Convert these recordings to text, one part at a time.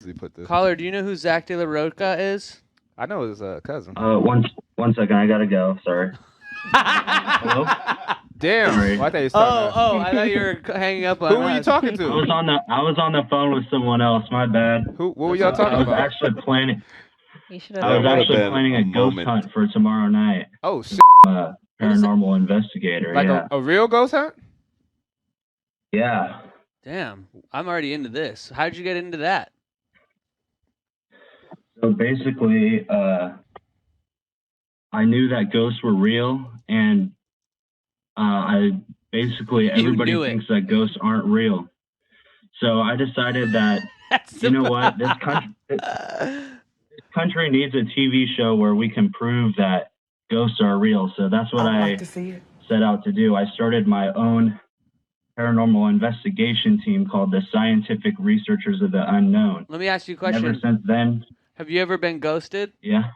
He put this. Caller, do you know who Zach De La Roca is? I know his cousin. One second, I gotta go. Sorry. Hello? Damn. Sorry. Well, I thought you was talking to us. I thought you were hanging up on Who were you us. talking to? I was on the phone with someone else. My bad. What were y'all talking about? I was actually planning. You I was actually planning a ghost moment. hunt for tomorrow night. Oh shit. Paranormal investigator. Like yeah. a real ghost hunt? Yeah. Damn, I'm already into this. How'd you get into that? So basically, I knew that ghosts were real, and everybody knew it. thinks that ghosts aren't real. So I decided that you know what, this country needs a TV show where we can prove that ghosts are real. So that's what I set out to do. I started my own paranormal investigation team called the Scientific Researchers of the Unknown. Let me ask you a question. Ever since then. Have you ever been ghosted? Yeah.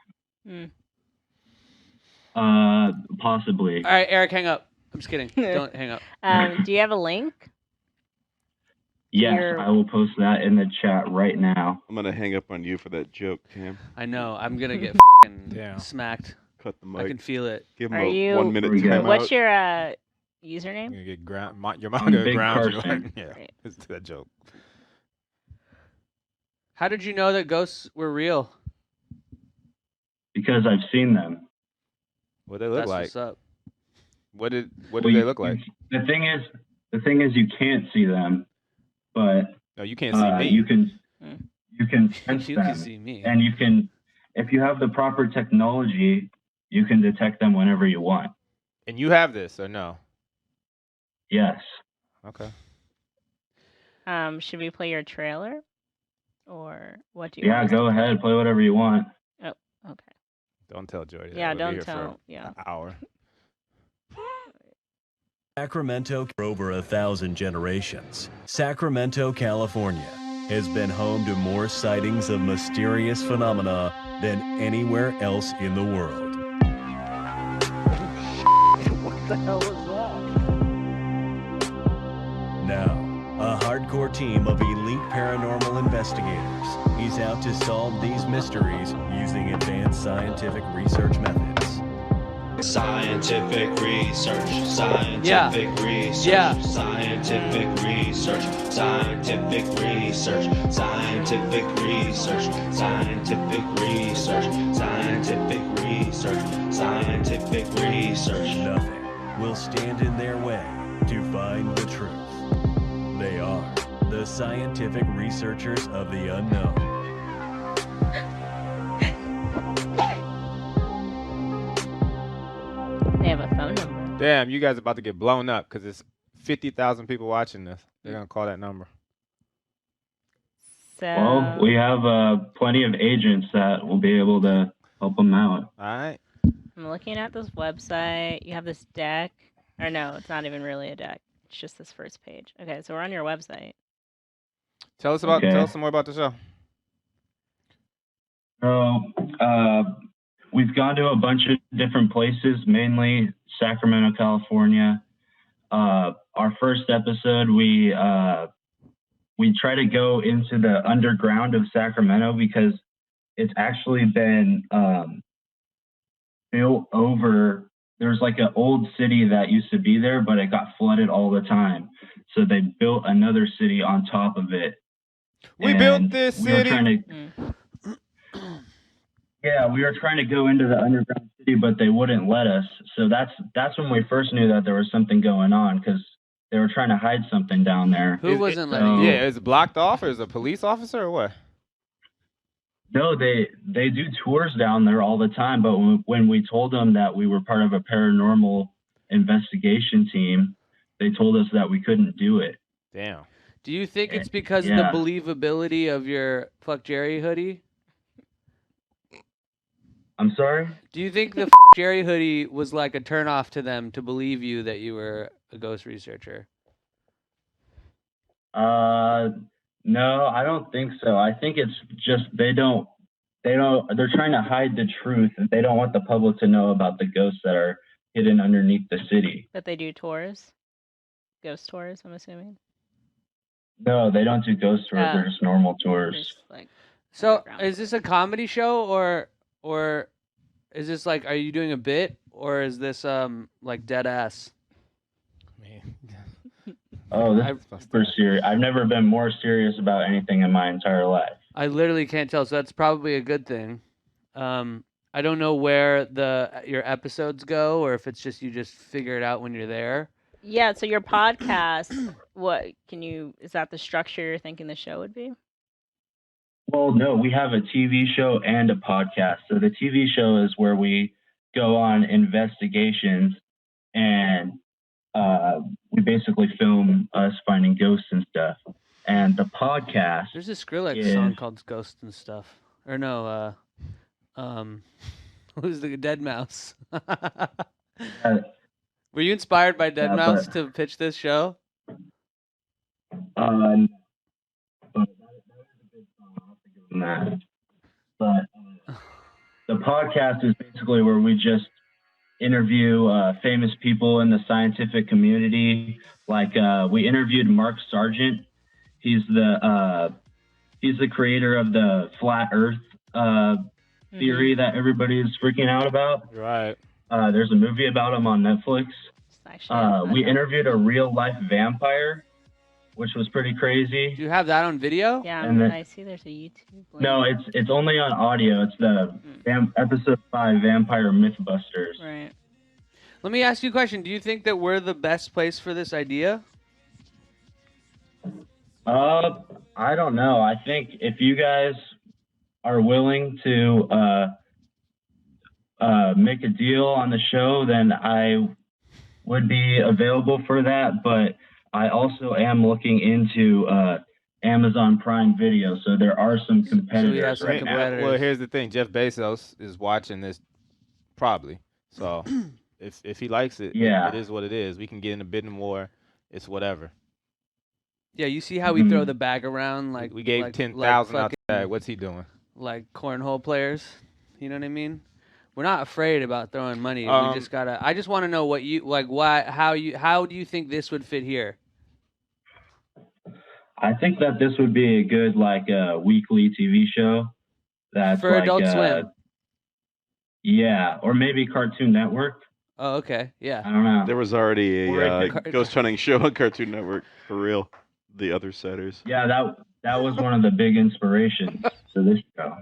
Possibly. All right, Eric, hang up. I'm just kidding. Don't hang up. Do you have a link? Yes, I will post that in the chat right now. I'm gonna hang up on you for that joke, Cam. I know. I'm gonna get smacked. Cut the mic. I can feel it. Give him a 1 minute timeout. What's your username? You're gonna get your mom gonna ground you. Yeah, Right. it's that joke. How did you know that ghosts were real? Because I've seen them. What they look That's like? what's up. What did they look like? The thing is, you can't see them, but no, you can't see me. You can sense You them, can see me. and you can, if you have the proper technology, you can detect them whenever you want. And you have this or no? Yes. Okay. Should we play your trailer, or what do you? Yeah, go ahead, play whatever you want. Oh, okay. Don't tell Joy that. Yeah, We'll be don't here tell. for Yeah. an hour. Sacramento for over 1,000 generations. Sacramento, California has been home to more sightings of mysterious phenomena than anywhere else in the world. What the hell was that? Now, a hardcore team of elite paranormal investigators is out to solve these mysteries using advanced scientific research methods. Scientific research, scientific research, scientific research, scientific research, scientific research, scientific research, scientific research, scientific research. Nothing will stand in their way to find the truth. They are the scientific researchers of the unknown. They have a phone number. Damn, you guys are about to get blown up because it's 50,000 people watching this. They're gonna call that number. So. Well, we have plenty of agents that will be able to help them out. All right. I'm looking at this website. You have this deck. Or no, it's not even really a deck. It's just this first page. Okay, so we're on your website. Tell us some more about the show. So, we've gone to a bunch of different places, mainly Sacramento, California. Our first episode, we try to go into the underground of Sacramento because it's actually been built over. There's like an old city that used to be there, but it got flooded all the time. So they built another city on top of it. We built this city. We were trying to go into the underground city, but they wouldn't let us. So that's when we first knew that there was something going on because they were trying to hide something down there. Who wasn't letting you? Yeah, is it blocked off or is it a police officer or what? No, they do tours down there all the time. But when we told them that we were part of a paranormal investigation team, they told us that we couldn't do it. Damn. Do you think it's because of the believability of your Fuck Jerry hoodie? I'm sorry? Do you think the Jerry hoodie was like a turnoff to them to believe you that you were a ghost researcher? No, I don't think so. I think it's just they're trying to hide the truth. They don't want the public to know about the ghosts that are hidden underneath the city. But they do tours? Ghost tours, I'm assuming? No, they don't do ghost tours. They're just normal tours. Just like So underground is this a comedy show or is this like, are you doing a bit or is this like dead ass? Man. Oh, this I- is super serious. I've never been more serious about anything in my entire life. I literally can't tell, so that's probably a good thing. I don't know where your episodes go, or if it's just you just figure it out when you're there. Yeah, so your podcast, is that the structure you're thinking the show would be? Well, no, we have a TV show and a podcast. So the TV show is where we go on investigations and we basically film us finding ghosts and stuff. And the podcast, There's a Skrillex is- song called Ghost and Stuff. Or no, who's the Dead Mouse? Were you inspired by Dead Yeah, Mouse but- to pitch this show? but that is a good song. I'll have to give them that. But the podcast is basically where we just interview famous people in the scientific community. Like we interviewed Mark Sargent. He's the creator of the flat Earth theory that everybody is freaking out about. Right. There's a movie about him on Netflix. It's actually We interviewed a real life vampire, which was pretty crazy. Do you have that on video? Yeah, and then- I see there's a YouTube link. No, it's only on audio. It's the episode 5 Vampire Mythbusters. Right. Let me ask you a question. Do you think that we're the best place for this idea? I don't know. I think if you guys are willing to make a deal on the show, then I would be available for that. But I also am looking into Amazon Prime Video, so there are some competitors some right now. competitors. Well, here's the thing. Jeff Bezos is watching this, probably. So if he likes it, Yeah. it is what it is. We can get in a bidding war. It's whatever. Yeah, you see how we throw the bag around like We gave like, 10,000 out fucking- the bag. What's he doing? like cornhole players. You know what I mean? We're not afraid about throwing money. We just gotta. I just want to know what you like. Why? How do you think this would fit here? I think that this would be a good weekly TV show. That's For Adult Swim. Yeah, or maybe Cartoon Network. Oh, okay. Yeah. I don't know. There was already Or a a- ghost hunting show on Cartoon Network for real. The Other Siders. Yeah, that was one of the big inspirations for this show.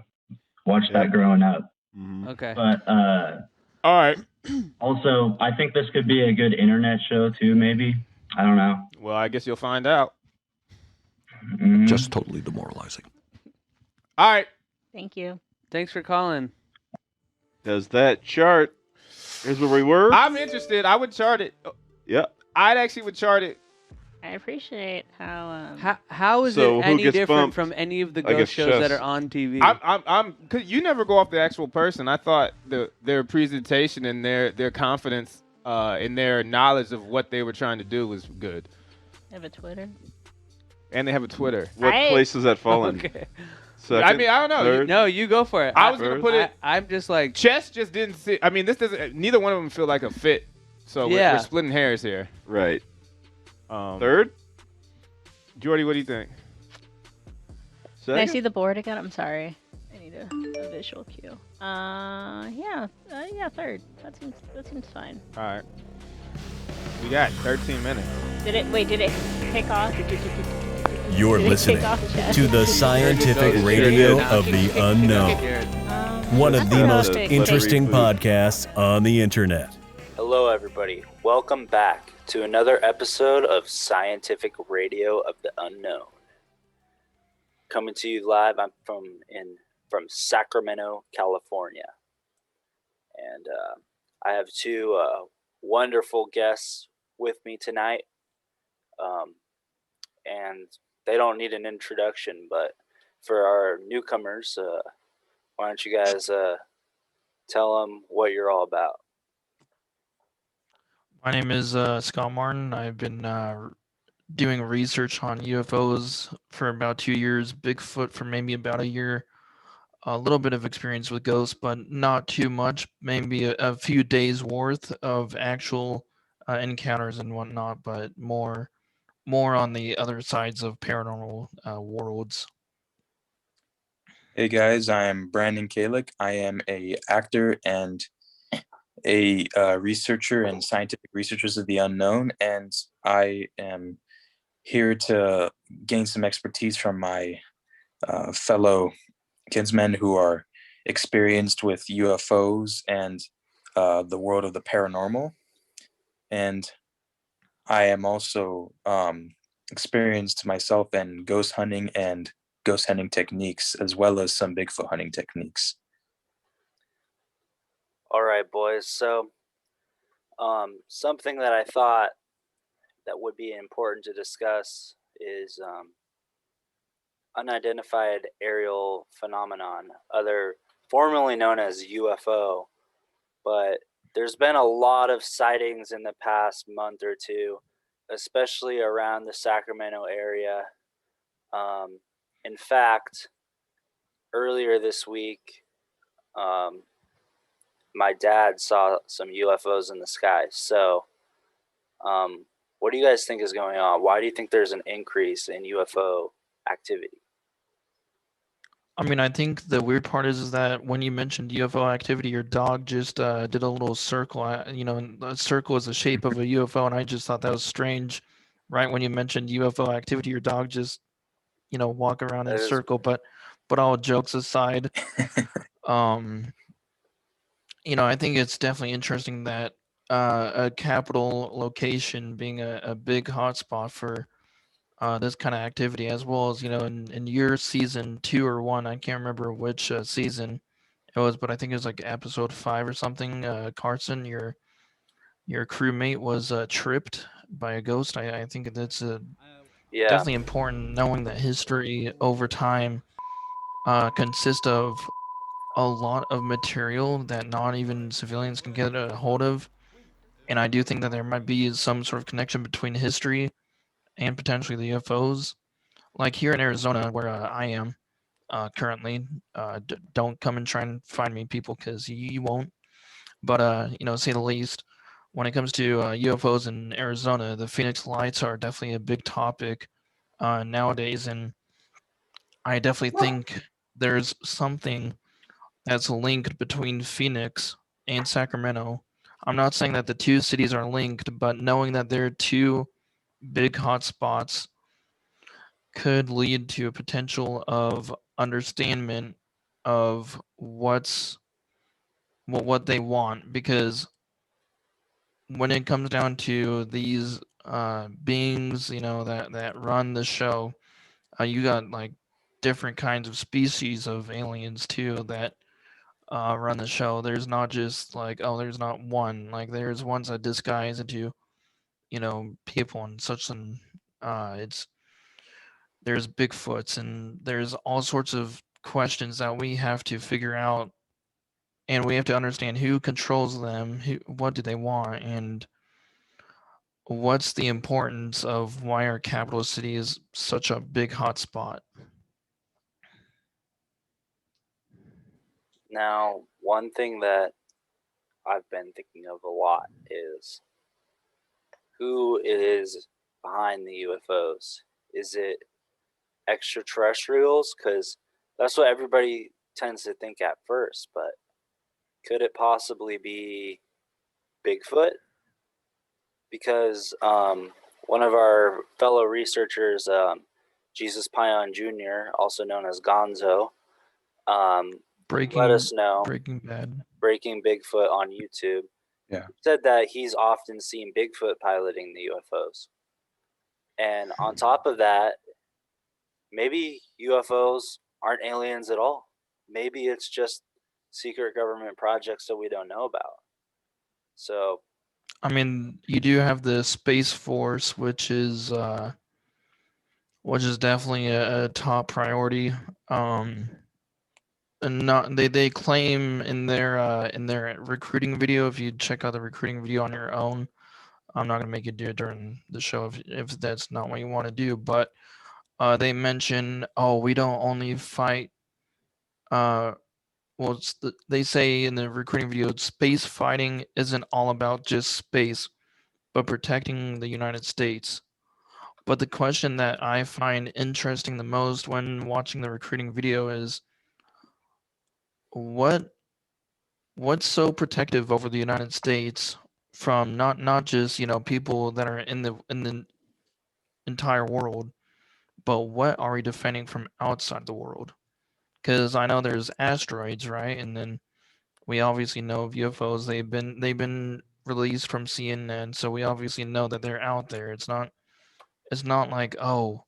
Watched that growing up. Mhm. Okay. But All right. also, I think this could be a good internet show too. Maybe, I don't know. Well, I guess you'll find out. Mhm. Just totally demoralizing. All right. Thank you. Thanks for calling. Does that chart? Here's where we were. I'm interested. I would chart it. Yeah. I'd actually would chart it. I appreciate how How is So it who any gets different bumped? from any of the I guess ghost shows that chess. are on TV? I'm cause you never go off the actual person. I thought their presentation and their confidence in their knowledge of what they were trying to do was good. I have a Twitter. And they have a Twitter. What I- place does that fall in? Okay. Second, I mean, I don't know. third? No, you go for it. I was gonna put it. I'm just like. Chess just didn't see. I mean, this doesn't. Neither one of them feel like a fit. So Yeah. we're splitting hairs here. Right. Third. Third? Jordy, what do you think? Can I Second? see the board again? I'm sorry. I need a visual cue. Yeah, third. That seems fine. All right. We got 13 minutes. Did it kick off? You're Did it listening kick off, Chad? to the scientific Jared, radio Jared, of the unknown. Jared. One of That's the a most big interesting thing. podcasts on the internet. Hello, everybody. Welcome back to another episode of Scientific Radio of the Unknown. Coming to you live. I'm from Sacramento, California, and I have two wonderful guests with me tonight. And they don't need an introduction, but for our newcomers, why don't you guys tell them what you're all about? My name is Scott Martin. I've been doing research on UFOs for about 2 years, Bigfoot for maybe about a year, a little bit of experience with ghosts, but not too much, maybe a few days worth of actual encounters and whatnot, but more on the other sides of paranormal worlds. Hey guys, I'm Brandon Kalick. I am a actor and a researcher and scientific researchers of the unknown, and I am here to gain some expertise from my fellow kinsmen who are experienced with UFOs and the world of the paranormal. And I am also experienced myself in ghost hunting and ghost hunting techniques, as well as some Bigfoot hunting techniques. All right, boys. So, something that I thought that would be important to discuss is unidentified aerial phenomenon, other formerly known as UFO. But there's been a lot of sightings in the past month or two, especially around the Sacramento area. In fact, earlier this week, um, my dad saw some UFOs in the sky. So, what do you guys think is going on? Why do you think there's an increase in UFO activity? I mean, I think the weird part is that when you mentioned UFO activity, your dog just did a little circle. And a circle is the shape of a UFO, and I just thought that was strange. Right when you mentioned UFO activity, your dog just walk around in a circle. But all jokes aside, I think it's definitely interesting that a capital location being a big hotspot for this kind of activity, as well as in your season 2 or 1, I can't remember which season it was, but I think it was like episode 5 or something. Carson, your crewmate was tripped by a ghost. I think that's definitely important, knowing that history over time consists of a lot of material that not even civilians can get a hold of. And I do think that there might be some sort of connection between history and potentially the UFOs. Like here in Arizona, where I am currently, don't come and try and find me, people, because you won't. But say the least, when it comes to UFOs in Arizona, the Phoenix Lights are definitely a big topic nowadays, and I definitely think there's something that's linked between Phoenix and Sacramento. I'm not saying that the two cities are linked, but knowing that there are two big hotspots could lead to a potential of understanding of what they want. Because when it comes down to these beings, that run the show, you got like different kinds of species of aliens too that run the show. There's not just like, oh, there's not one. Like there's ones that disguise into people and such, and there's Bigfoots, and there's all sorts of questions that we have to figure out, and we have to understand who controls them, what do they want, and what's the importance of why our capital city is such a big hotspot. Now, one thing that I've been thinking of a lot is who is behind the UFOs. Is it extraterrestrials? Because that's what everybody tends to think at first, but could it possibly be Bigfoot? Because one of our fellow researchers, Jesus Pion Jr., also known as Gonzo, let us know. Breaking Bad. Breaking Bigfoot on YouTube. Yeah. Said that he's often seen Bigfoot piloting the UFOs. And on top of that, maybe UFOs aren't aliens at all. Maybe it's just secret government projects that we don't know about. So, I mean, you do have the Space Force, which is definitely a top priority. And not they claim in their recruiting video. If you check out the recruiting video on your own, I'm not gonna make you do it during the show if that's not what you want to do. But they mention, oh, we don't only fight. Well, they say in the recruiting video, space fighting isn't all about just space, but protecting the United States. But the question that I find interesting the most when watching the recruiting video is, what's so protective over the United States from not just, people that are in the entire world, but what are we defending from outside the world? Because I know there's asteroids, right? And then we obviously know of UFOs. They've been released from CNN, so we obviously know that they're out there. It's not like, oh,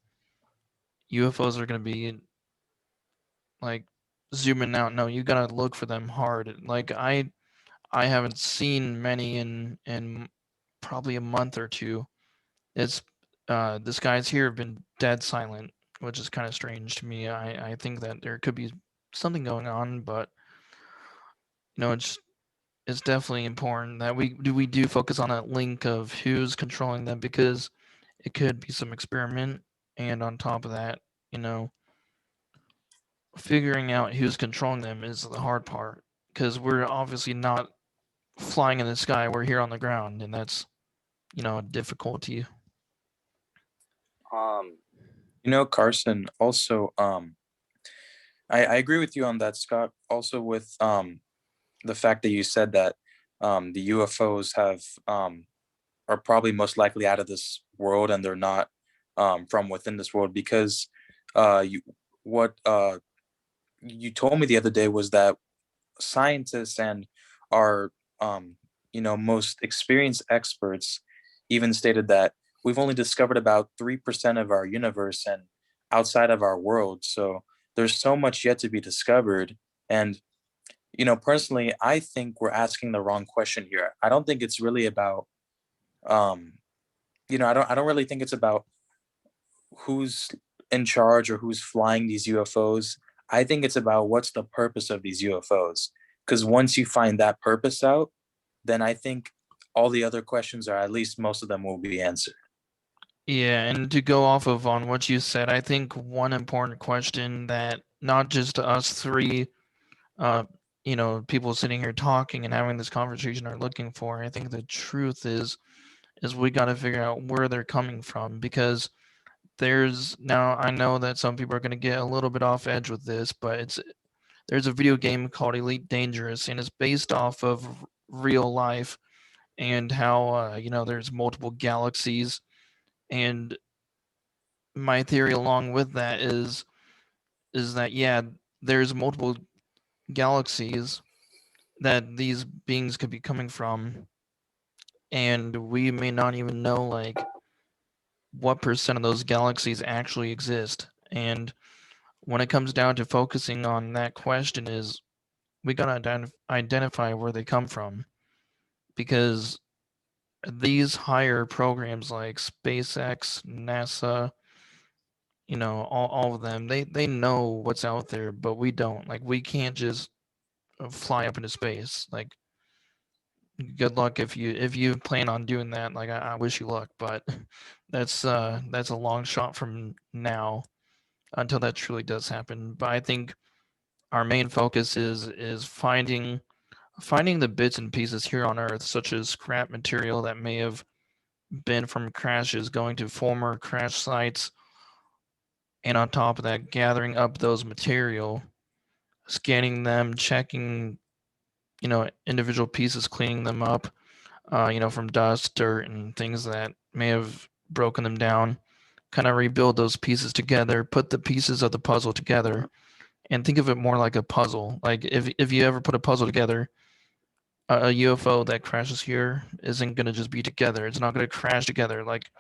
UFOs are gonna be like zooming out. No, you gotta look for them hard. Like I haven't seen many in probably a month or two. It's the skies here have been dead silent, which is kind of strange to me. I think that there could be something going on, but it's definitely important that we do focus on that link of who's controlling them, because it could be some experiment, and on top of that, you know, figuring out who's controlling them is the hard part, because we're obviously not flying in the sky. We're here on the ground, and that's a difficulty. Um, Carson, also, I agree with you on that, Scott. Also with the fact that you said that the UFOs are probably most likely out of this world, and they're not from within this world, because you what you told me the other day was that scientists and our most experienced experts even stated that we've only discovered about 3% of our universe and outside of our world. So there's so much yet to be discovered. And personally, I think we're asking the wrong question here. I don't think it's really about um I don't really think it's about who's in charge or who's flying these UFOs. I think it's about what's the purpose of these UFOs. Because once you find that purpose out, then I think all the other questions, or at least most of them, will be answered. Yeah, and to go off of on what you said, I think one important question that not just us three, uh, people sitting here talking and having this conversation are looking for. I think the truth is we got to figure out where they're coming from, because now I know that some people are going to get a little bit off edge with this, but there's a video game called Elite Dangerous, and it's based off of real life, and how there's multiple galaxies. And my theory along with that is that, yeah, there's multiple galaxies that these beings could be coming from, and we may not even know like what percent of those galaxies actually exist. And when it comes down to focusing on that question, is we gotta identify where they come from, because these higher programs like SpaceX, NASA, all of them, they know what's out there, but we don't. Like, we can't just fly up into space. Like, good luck if you plan on doing that. Like, I wish you luck, but that's a long shot from now until that truly does happen. But I think our main focus is finding the bits and pieces here on Earth, such as scrap material that may have been from crashes, going to former crash sites, and on top of that, gathering up those material, scanning them, checking, individual pieces, cleaning them up, from dust, dirt, and things that may have broken them down. Kind of rebuild those pieces together, put the pieces of the puzzle together, and think of it more like a puzzle. Like, if you ever put a puzzle together, a UFO that crashes here isn't going to just be together. It's not going to crash together. Like,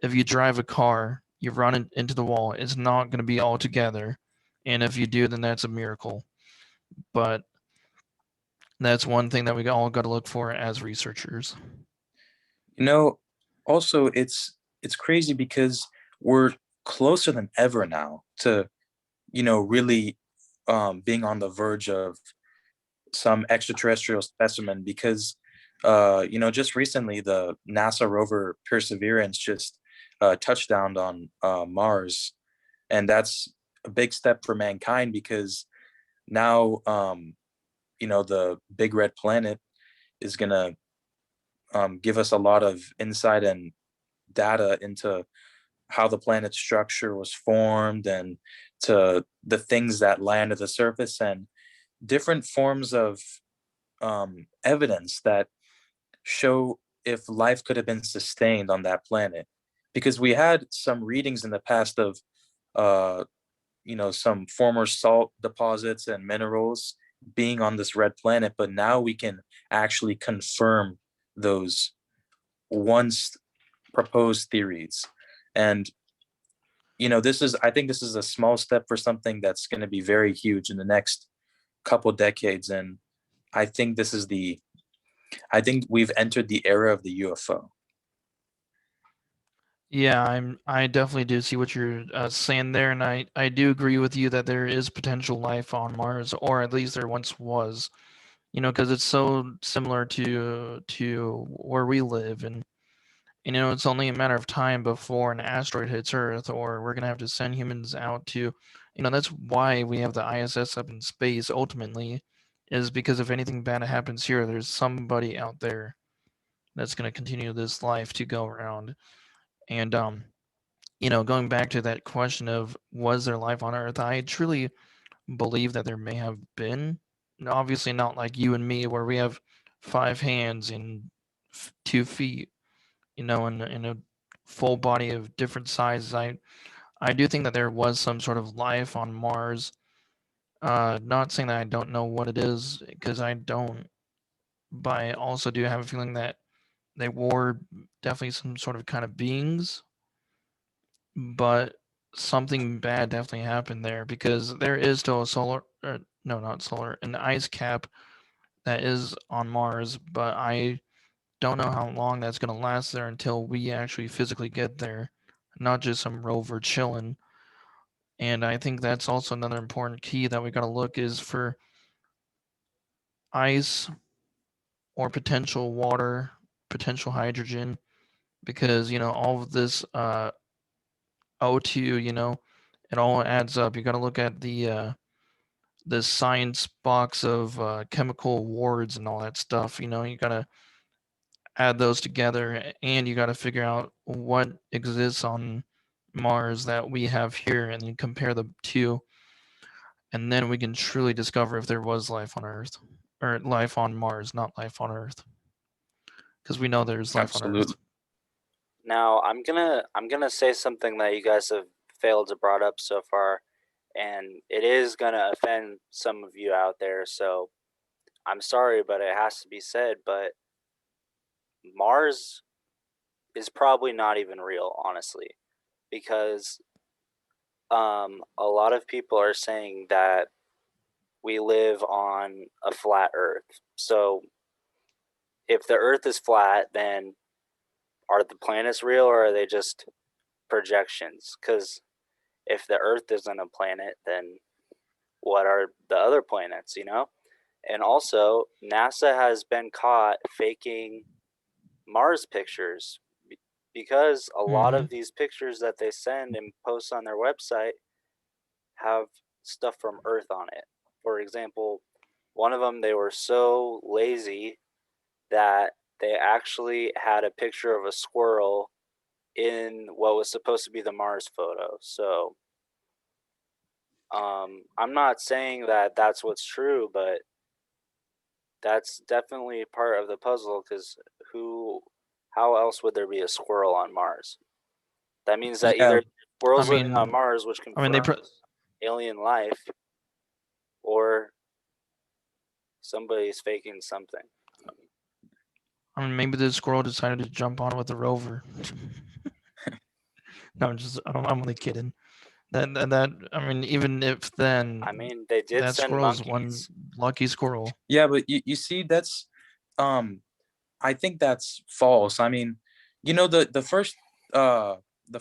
if you drive a car, you run it into the wall, it's not going to be all together. And if you do, then that's a miracle. But that's one thing that we all got to look for as researchers. You know, Also, it's crazy because we're closer than ever now to really being on the verge of some extraterrestrial specimen, because just recently the NASA rover Perseverance just touchdowned on Mars, and that's a big step for mankind, because now the big red planet is gonna give us a lot of insight and data into how the planet's structure was formed, and to the things that land at the surface. And different forms of evidence that show if life could have been sustained on that planet, because we had some readings in the past of uh, some former salt deposits and minerals being on this red planet, but now we can actually confirm those once proposed theories. And I think this is a small step for something that's going to be very huge in the next couple decades. And I think I think we've entered the era of the UFO. Yeah, I definitely do see what you're saying there, and I do agree with you that there is potential life on Mars, or at least there once was. Because it's so similar to where we live, and it's only a matter of time before an asteroid hits Earth, or we're gonna have to send humans out to, that's why we have the ISS up in space. Ultimately, is because if anything bad happens here, there's somebody out there that's gonna continue this life to go around. And going back to that question of was there life on Earth, I truly believe that there may have been. Obviously, not like you and me, where we have 5 hands and 2 feet, in a full body of different sizes. I do think that there was some sort of life on Mars. Not saying that I don't know what it is, because I don't, but I also do have a feeling that they were definitely some sort of kind of beings, but something bad definitely happened there, because there is still a no, not solar, an ice cap that is on Mars, but I don't know how long that's going to last there until we actually physically get there, not just some rover chilling. And I think that's also another important key that we got to look is for ice or potential water, potential hydrogen, because all of this O2, it all adds up. You got to look at the science box of chemical awards and all that stuff. You got to add those together, and you got to figure out what exists on Mars that we have here, and then compare the two, and then we can truly discover if there was life on Earth, or life on Mars, not life on Earth, because we know there's life on Earth. Now I'm gonna say something that you guys have failed to brought up so far, and it is gonna offend some of you out there. So I'm sorry, but it has to be said. But Mars is probably not even real, honestly, because a lot of people are saying that we live on a flat Earth. So if the Earth is flat, then are the planets real, or are they just projections? Because if the Earth isn't a planet, then what are the other planets, you know? And also, NASA has been caught faking Mars pictures because a lot of these pictures that they send and post on their website have stuff from Earth on it. For example, one of them, they were so lazy that they actually had a picture of a squirrel in what was supposed to be the Mars photo. So I'm not saying that that's what's true, but that's definitely part of the puzzle, because how else would there be a squirrel on Mars? That means that either squirrels living on Mars, which confirms alien life, or somebody's faking something. I mean, maybe the squirrel decided to jump on with the rover. No, I'm only kidding. That I mean, even if then, I mean, they did that send squirrel is monkeys. one lucky squirrel. Yeah, but you see, that's I think that's false. I mean, the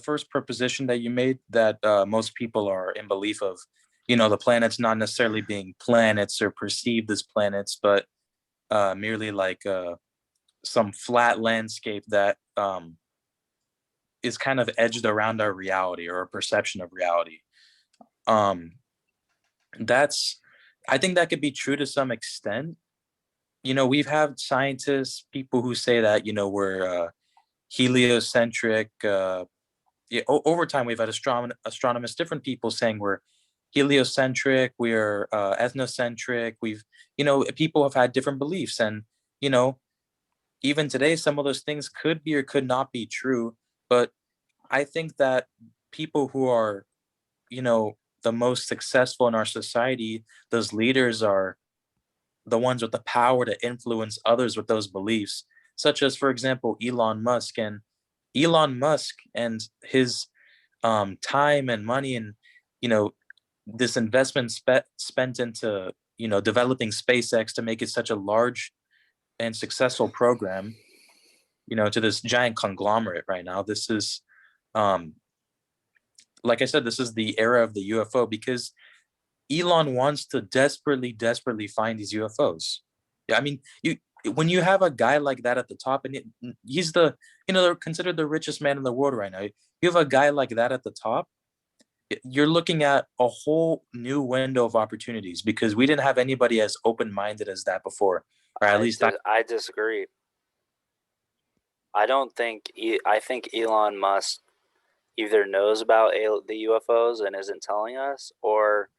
first proposition that you made, that most people are in belief of, the planets not necessarily being planets or perceived as planets, but merely like some flat landscape that is kind of edged around our reality, or a perception of reality. Um, that's I think that could be true to some extent. We've had scientists, people who say that, we're heliocentric. Yeah, over time, we've had astronomers, different people saying we're heliocentric, we are ethnocentric. We've, people have had different beliefs, and you know, even today, some of those things could be or could not be true. But I think that people who are, the most successful in our society, those leaders are the ones with the power to influence others with those beliefs, such as, for example, Elon Musk and his time and money, and you know this investment spent into developing SpaceX to make it such a large and successful program, to this giant conglomerate right now. This is, like I said, this is the era of the UFO because Elon wants to desperately find these UFOs. Yeah, I mean, when you have a guy like that at the top, and he's they're considered the richest man in the world right now. You have a guy like that at the top, you're looking at a whole new window of opportunities because we didn't have anybody as open-minded as that before, or at least I disagree. I don't think I think Elon Musk either knows about the UFOs and isn't telling us, or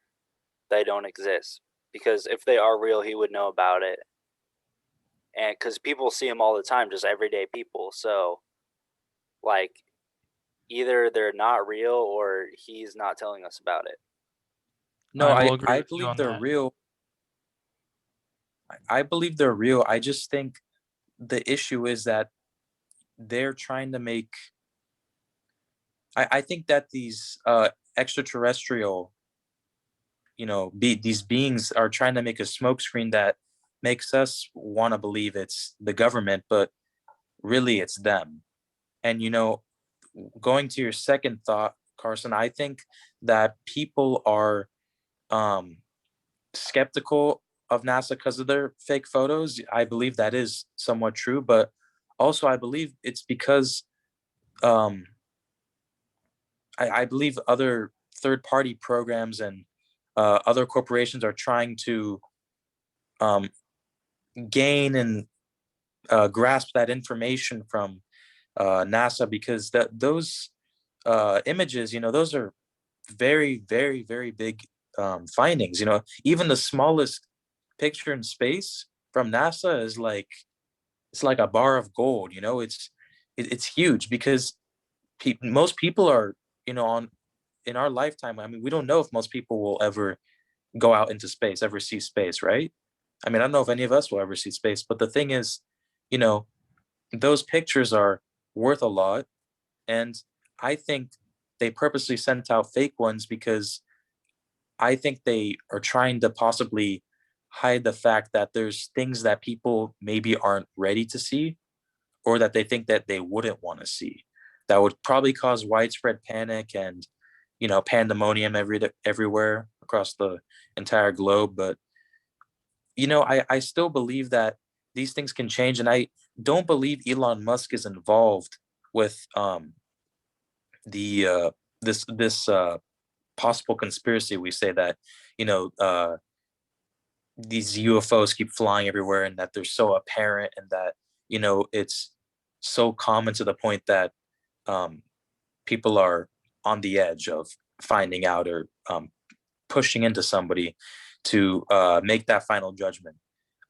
they don't exist. Because if they are real, he would know about it, and because people see them all the time, just everyday people. So, like, either they're not real or he's not telling us about it. No, I believe they're real. I believe they're real. I just think the issue is that they're trying to make. I think that these extraterrestrial, these beings are trying to make a smokescreen that makes us want to believe it's the government, but really it's them. And going to your second thought, Carson, I think that people are skeptical of NASA because of their fake photos. I believe that is somewhat true, but also I believe it's because I believe other third-party programs and other corporations are trying to um, gain and grasp that information from NASA because those images, those are very, very, very big findings. Even the smallest picture in space from NASA is like it's like a bar of gold. It's huge because most people are on in our lifetime. I mean, we don't know if most people will ever go out into space, ever see space, right? I mean, I don't know if any of us will ever see space, but the thing is, you know, those pictures are worth a lot. And I think they purposely sent out fake ones because I think they are trying to possibly hide the fact that there's things that people maybe aren't ready to see or that they think that they wouldn't want to see that would probably cause widespread panic and pandemonium everywhere across the entire globe. But I still believe that these things can change, and I don't believe Elon Musk is involved with the this possible conspiracy. We say that these UFOs keep flying everywhere and that they're so apparent and that it's so common to the point that people are on the edge of finding out or pushing into somebody to make that final judgment.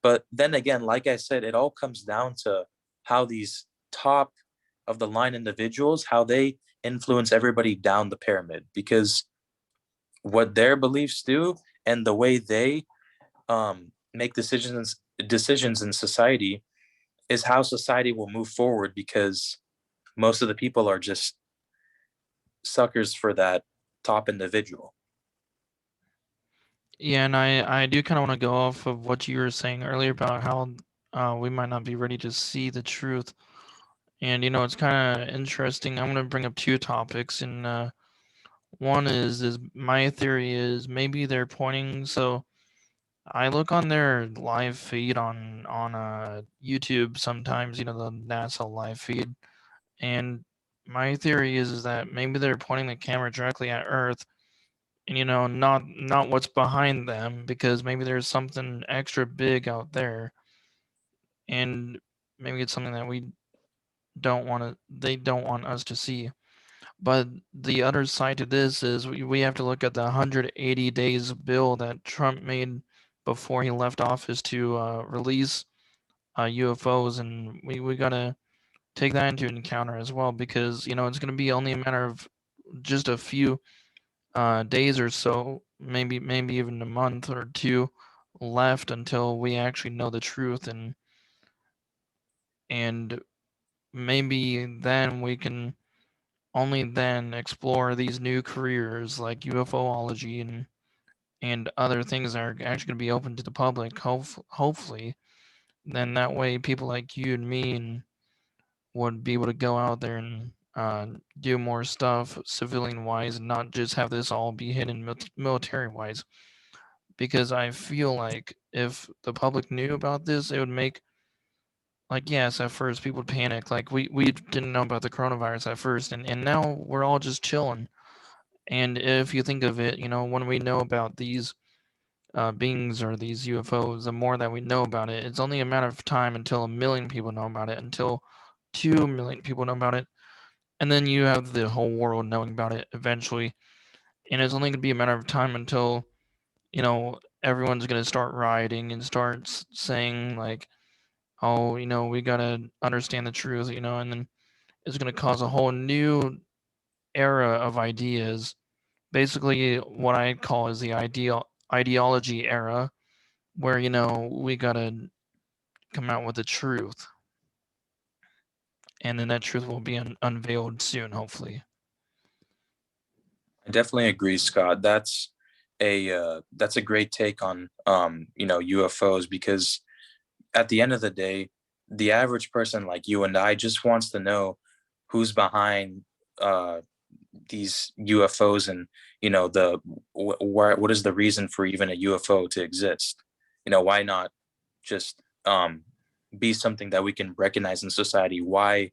But then again, like I said, it all comes down to how these top of the line individuals, how they influence everybody down the pyramid, because what their beliefs do and the way they make decisions in society is how society will move forward, because most of the people are just suckers for that top individual. Yeah, and I do kind of want to go off of what you were saying earlier about how we might not be ready to see the truth. And it's kind of interesting. I'm going to bring up two topics, and one is my theory is maybe they're pointing. So I look on their live feed on YouTube sometimes, the NASA live feed, and my theory is that maybe they're pointing the camera directly at Earth, and not what's behind them, because maybe there's something extra big out there, and maybe it's something that they don't want us to see. But the other side to this is we have to look at the 180 days bill that Trump made before he left office to release UFOs, and we gotta take that into account as well, because it's gonna be only a matter of just a few days or so, maybe even a month or two left until we actually know the truth, and maybe then we can only then explore these new careers like UFOlogy and other things that are actually going to be open to the public. Hopefully, then that way people like you and me and would be able to go out there and do more stuff civilian wise, and not just have this all be hidden military wise. Because I feel like if the public knew about this, it would make, like, yes, at first people would panic. Like we didn't know about the coronavirus at first, and now we're all just chilling. And if you think of it, when we know about these beings or these UFOs, the more that we know about it, it's only a matter of time until 1 million people know about it, until 2 million people know about it, and then you have the whole world knowing about it eventually. And it's only going to be a matter of time until everyone's going to start rioting and start saying like, oh, we got to understand the truth, and then it's going to cause a whole new era of ideas. Basically, what I call is the ideology era, where we gotta come out with the truth, and then that truth will be unveiled soon, hopefully. I definitely agree, Scott. That's a great take on UFOs, because at the end of the day, the average person like you and I just wants to know who's behind uh, these UFOs, and what is the reason for even a UFO to exist? Why not just be something that we can recognize in society? Why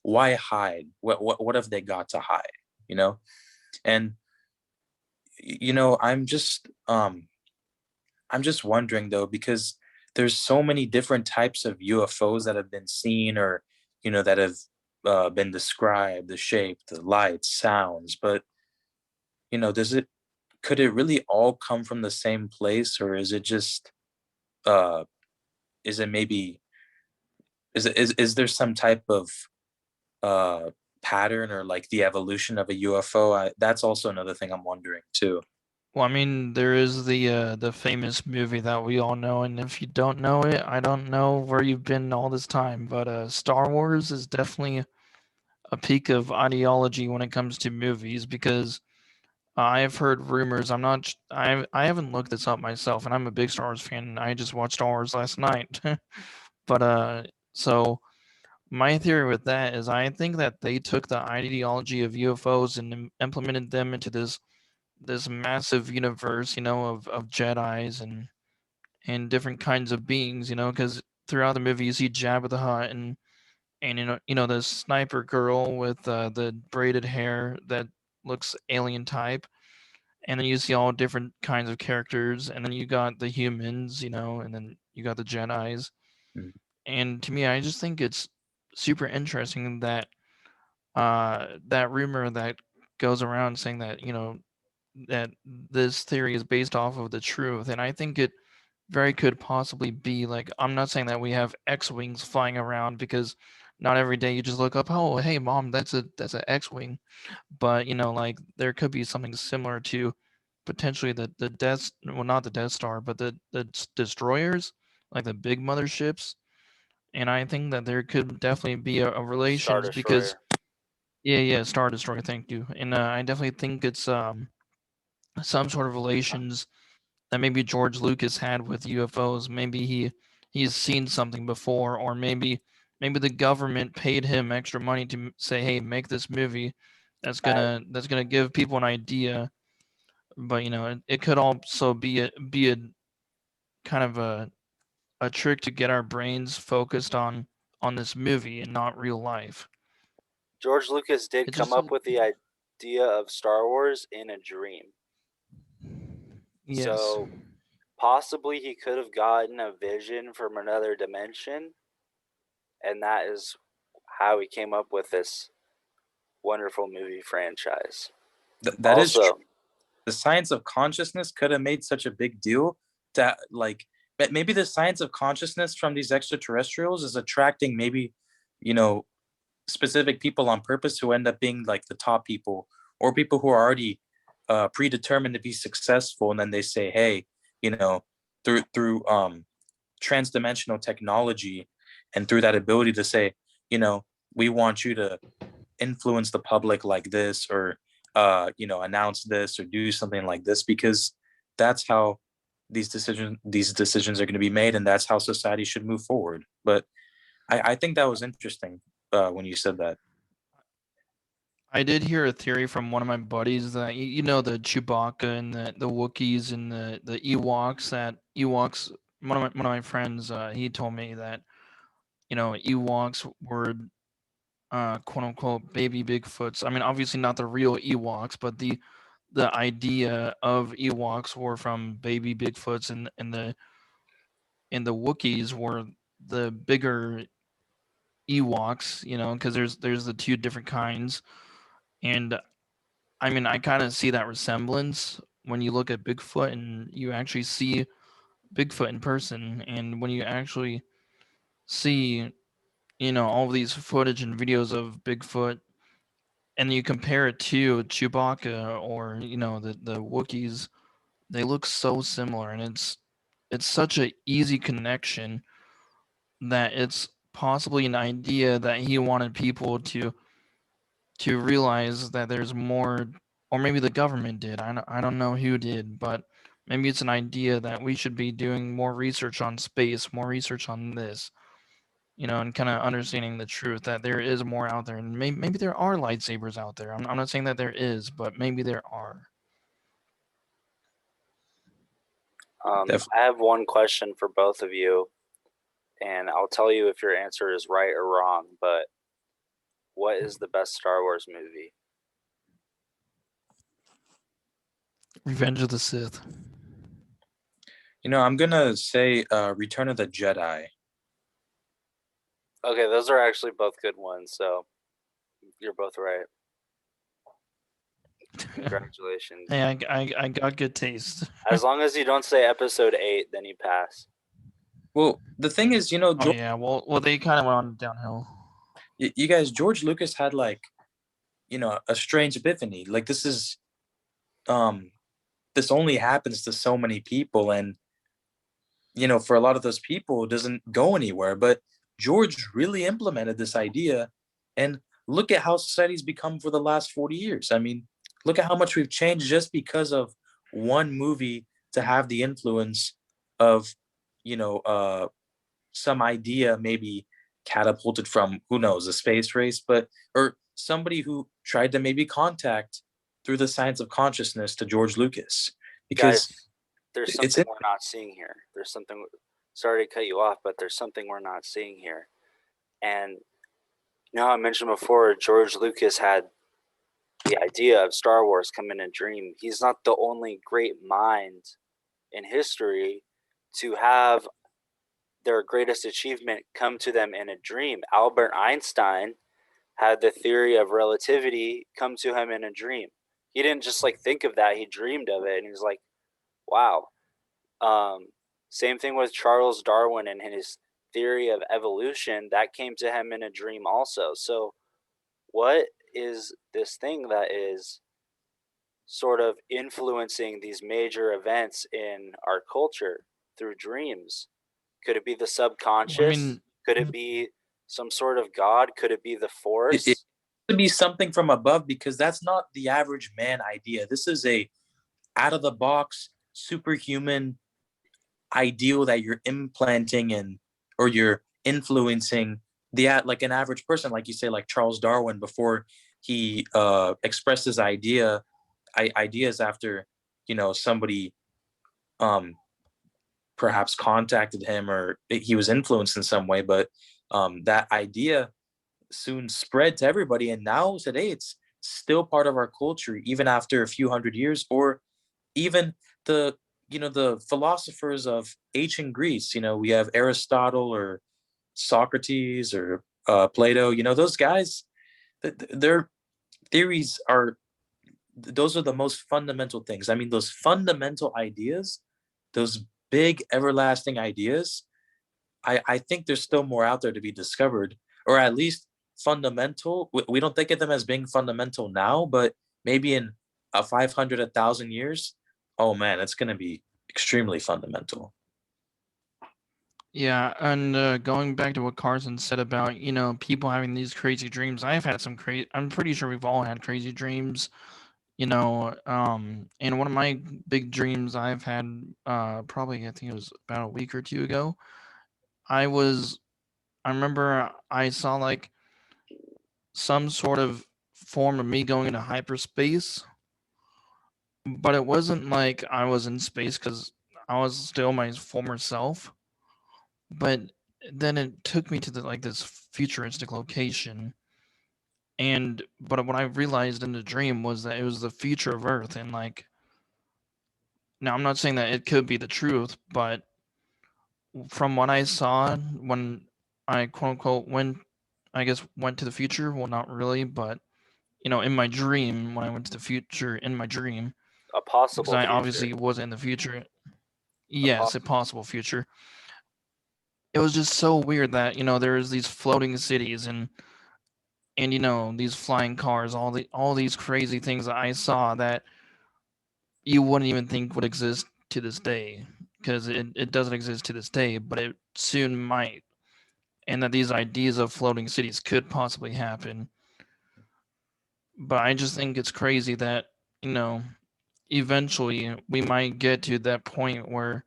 hide? What have they got to hide? And I'm just wondering though, because there's so many different types of UFOs that have been seen, or that have been described, the shape, the lights, sounds. But does it could it really all come from the same place, or is it just uh, is it maybe is there some type of uh, pattern, or like the evolution of a UFO? That's also another thing I'm wondering too. Well, I mean, there is the famous movie that we all know, and if you don't know it, I don't know where you've been all this time. But Star Wars is definitely a peak of ideology when it comes to movies, because I've heard rumors. I haven't looked this up myself, and I'm a big Star Wars fan. And I just watched Star Wars last night. But so my theory with that is I think that they took the ideology of UFOs and implemented them into this massive universe, of Jedi's and different kinds of beings, because throughout the movie you see Jabba the Hutt and the sniper girl with the braided hair that looks alien type, and then you see all different kinds of characters, and then you got the humans, and then you got the Jedi's. Mm. And to me, I just think it's super interesting that that rumor that goes around saying that that this theory is based off of the truth, and I think it very could possibly be like, I'm not saying that we have X-wings flying around, because not every day you just look up, oh hey mom, that's an X-wing, but like there could be something similar to potentially the Death, well, not the Death Star, but the destroyers, like the big motherships. And I think that there could definitely be a Star relations, because Destroyer. yeah, Star Destroyer, thank you. And I definitely think it's some sort of relations that maybe George Lucas had with UFOs. Maybe he's seen something before, or maybe the government paid him extra money to say, hey, make this movie that's gonna give people an idea. But it could also be a kind of a trick to get our brains focused on this movie and not real life. George Lucas did It come just up with the idea of Star Wars in a dream. yes. So possibly he could have gotten a vision from another dimension, and that is how he came up with this wonderful movie franchise. That is true. The science of consciousness could have made such a big deal that, like, maybe the science of consciousness from these extraterrestrials is attracting maybe, specific people on purpose who end up being like the top people, or people who are already predetermined to be successful, and then they say, hey, through transdimensional technology and through that ability to say, we want you to influence the public like this, or announce this or do something like this, because that's how these decisions are going to be made, and that's how society should move forward. But I think that was interesting when you said that. I did hear a theory from one of my buddies that the Chewbacca and the Wookiees and the Ewoks. One of my friends, he told me that Ewoks were quote unquote baby Bigfoots. I mean, obviously not the real Ewoks, but the idea of Ewoks were from baby Bigfoots, and the Wookiees were the bigger Ewoks, because there's the two different kinds. And I mean, I kind of see that resemblance when you look at Bigfoot and you actually see Bigfoot in person, and when you actually see all of these footage and videos of Bigfoot, and you compare it to Chewbacca or the Wookiees, they look so similar, and it's such an easy connection that it's possibly an idea that he wanted people to realize that there's more, or maybe the government did. I don't know who did, but maybe it's an idea that we should be doing more research on space, more research on this, and kind of understanding the truth that there is more out there, and maybe there are lightsabers out there. I'm not saying that there is, but maybe there are. I have one question for both of you, and I'll tell you if your answer is right or wrong, but what is the best Star Wars movie? Revenge of the Sith. I'm gonna say Return of the Jedi. Okay, those are actually both good ones, so you're both right. Congratulations. Hey, I got good taste. As long as you don't say episode 8, then you pass. Well, the thing is, oh yeah, well, they kind of went on downhill. You guys, George Lucas had like, a strange epiphany. Like, this is, this only happens to so many people, and for a lot of those people, it doesn't go anywhere. But George really implemented this idea, and look at how society's become for the last 40 years. I mean, look at how much we've changed just because of one movie to have the influence of, some idea maybe catapulted from, who knows, a space race, or somebody who tried to maybe contact through the science of consciousness to George Lucas. Because guys, there's something we're not seeing here. There's something, sorry to cut you off, but there's something we're not seeing here. And I mentioned before, George Lucas had the idea of Star Wars come in a dream. He's not the only great mind in history to have their greatest achievement come to them in a dream. Albert Einstein had the theory of relativity come to him in a dream. He didn't just think of that, he dreamed of it, and he was like, wow. Same thing with Charles Darwin and his theory of evolution. That came to him in a dream also. So what is this thing that is sort of influencing these major events in our culture through dreams? Could it be the subconscious? Could it be some sort of God? Could it be the Force? It could be something from above, because that's not the average man idea. This is a out of the box, superhuman ideal that you're implanting in, or you're influencing like an average person, like you say, like Charles Darwin, before he expressed his ideas after somebody perhaps contacted him, or he was influenced in some way. But that idea soon spread to everybody, and now today it's still part of our culture, even after a few hundred years. Or even the philosophers of ancient Greece. We have Aristotle or Socrates or Plato. Those guys, they're theories are those are the most fundamental things. I mean, those fundamental ideas, those big everlasting ideas, I think there's still more out there to be discovered, or at least fundamental. We don't think of them as being fundamental now, but maybe in a 500, 1,000 years, oh man, it's going to be extremely fundamental. Yeah, and going back to what Carson said about, people having these crazy dreams, I've had some crazy, I'm pretty sure we've all had crazy dreams, and one of my big dreams I've had, probably, I think it was about a week or two ago, I remember I saw like some sort of form of me going into hyperspace, but it wasn't like I was in space because I was still my former self. But then it took me to this futuristic location, but what I realized in the dream was that it was the future of Earth, and now I'm not saying that it could be the truth, but from what I saw when I quote unquote went to the future, well, not really, but in my dream, when I went to the future in my dream, A because possible I future. obviously wasn't in the future. Yes, a possible future. It was just so weird that there was these floating cities and these flying cars, all these crazy things that I saw that you wouldn't even think would exist to this day, because it doesn't exist to this day, but it soon might, and that these ideas of floating cities could possibly happen. But I just think it's crazy that eventually we might get to that point where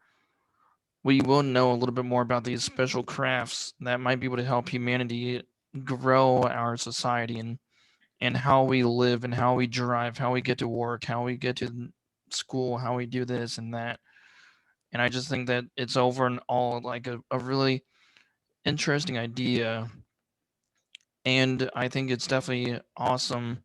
we will know a little bit more about these special crafts that might be able to help humanity grow our society and how we live and how we drive, how we get to work, how we get to school, how we do this and that. And I just think that it's over and all like a really interesting idea. And I think it's definitely awesome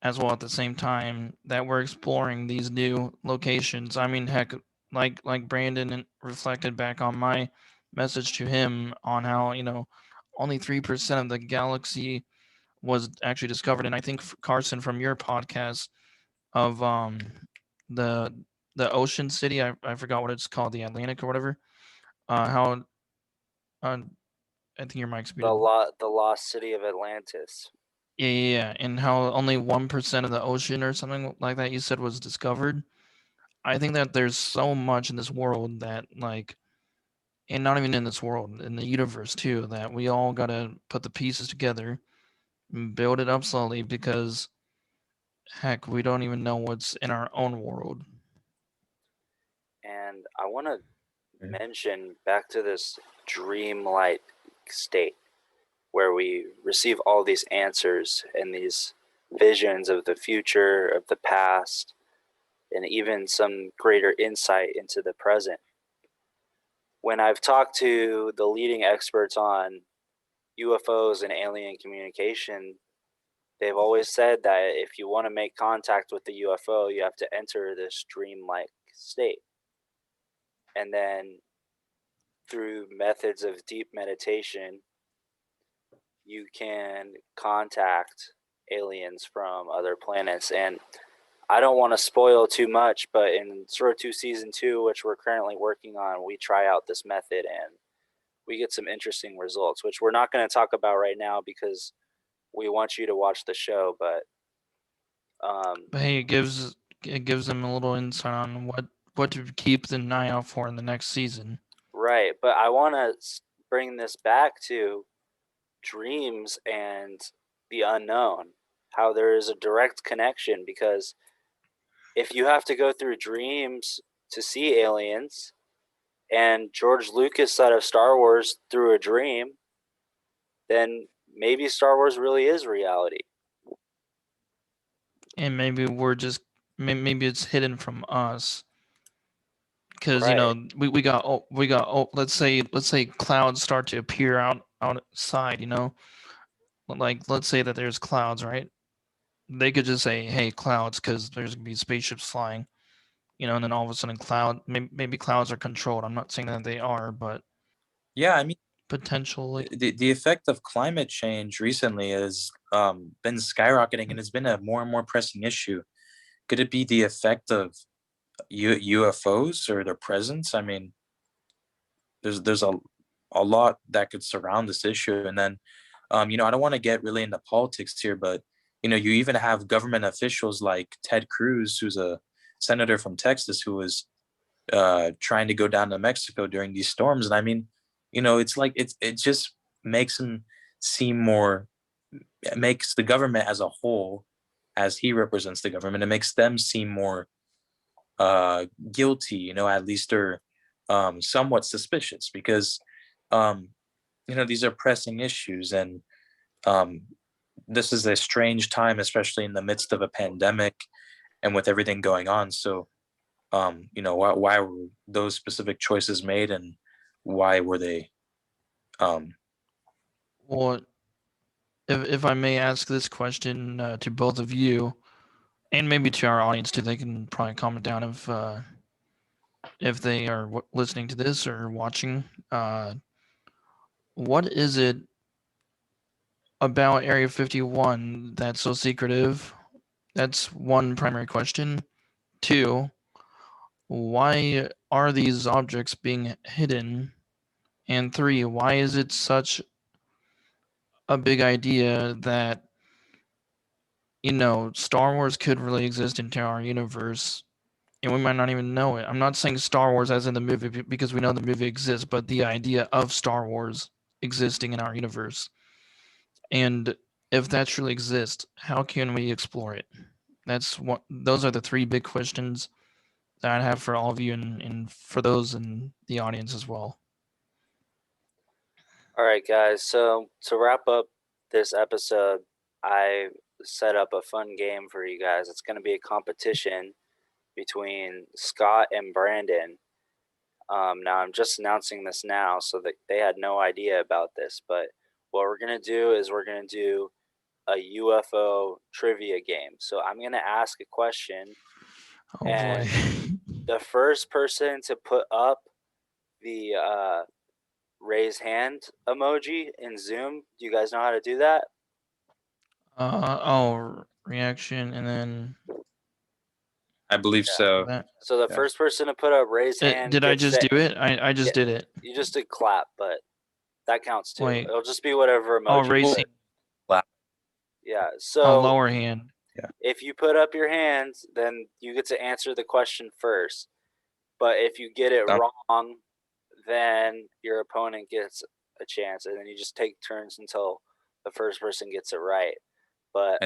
as well at the same time that we're exploring these new locations. I mean, heck, like Brandon reflected back on my message to him on how, only 3% of the galaxy was actually discovered. And I think Carson, from your podcast of the ocean city, I forgot what it's called, the Atlantic or whatever. How I think your mic's muted. The lost city of Atlantis. Yeah, and how only 1% of the ocean or something like that you said was discovered. I think that there's so much in this world that and not even in this world, in the universe too, that we all gotta put the pieces together and build it up slowly, because heck, we don't even know what's in our own world. And I want to mention back to this dreamlike state where we receive all these answers and these visions of the future, of the past, and even some greater insight into the present. When I've talked to the leading experts on UFOs and alien communication, they've always said that if you want to make contact with the UFO, you have to enter this dreamlike state. And then through methods of deep meditation, you can contact aliens from other planets. And I don't want to spoil too much, but in SORA 2 Season 2, which we're currently working on, we try out this method and we get some interesting results, which we're not going to talk about right now because we want you to watch the show. But hey, it gives them a little insight on what to keep an eye out for in the next season. Right, but I want to bring this back to dreams and the unknown, how there is a direct connection, because if you have to go through dreams to see aliens, and George Lucas thought of Star Wars through a dream, then maybe Star Wars really is reality. And maybe maybe it's hidden from us, because Right. we got let's say clouds start to appear outside, like let's say that there's clouds, right? They could just say, hey, clouds, because there's gonna be spaceships flying, and then all of a sudden maybe clouds are controlled. I'm not saying that they are, but yeah, I mean, potentially? The effect of climate change recently has been skyrocketing, and it's been a more and more pressing issue. Could it be the effect of UFOs or their presence? I mean, there's a lot that could surround this issue. And then, I don't want to get really into politics here, but you even have government officials like Ted Cruz, who's a senator from Texas, who was trying to go down to Mexico during these storms. And I mean, it's like it just makes him seem more. It makes the government as a whole, as he represents the government, it makes them seem more guilty, at least, or somewhat suspicious, because these are pressing issues, and this is a strange time, especially in the midst of a pandemic and with everything going on. So why were those specific choices made, and why were they Well, if I may ask this question to both of you, and maybe to our audience too, they can probably comment down if they are listening to this or watching. What is it about Area 51 that's so secretive? That's one primary question. 2, why are these objects being hidden? And 3, why is it such a big idea that Star Wars could really exist into our universe, and we might not even know it? I'm not saying Star Wars as in the movie, because we know the movie exists, but the idea of Star Wars existing in our universe. And if that truly exists, how can we explore it? Those are the 3 big questions that I have for all of you, and for those in the audience as well. All right, guys. So to wrap up this episode, I set up a fun game for you guys. It's going to be a competition between Scott and Brandon. Now, I'm just announcing this now so that they had no idea about this. But what we're going to do is we're going to do a UFO trivia game. So I'm going to ask a question. Oh, and boy. The first person to put up the raise hand emoji in Zoom. Do you guys know how to do that? Reaction, and then I believe so. So the first person to put up raise hand. Did I just do it? I just did it. You just did clap, but that counts too. Wait. It'll just be whatever emoji. Raising. Clap. Yeah. So lower hand. Yeah. If you put up your hands, then you get to answer the question first. But if you get it wrong, then your opponent gets a chance, and then you just take turns until the first person gets it right. But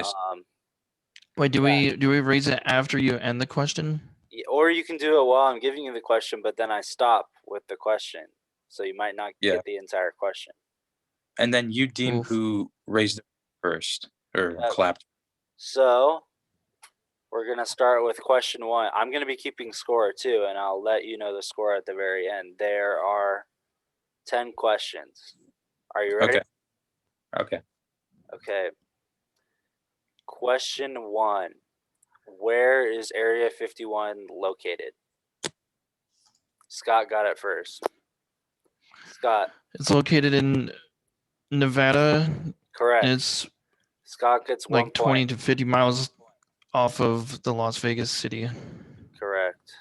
wait, do we raise it after you end the question? Or you can do it while I'm giving you the question, but then I stop with the question, so you might not get the entire question. And then you deem who raised it first or clapped. So we're gonna start with question 1. I'm gonna be keeping score too, and I'll let you know the score at the very end. There are 10 questions. Are you ready? Okay. Question 1. Where is Area 51 located? Scott got it first. Scott. It's located in Nevada. Correct. And it's Scott gets 1 like 20 to 50 miles off of the Las Vegas city. Correct.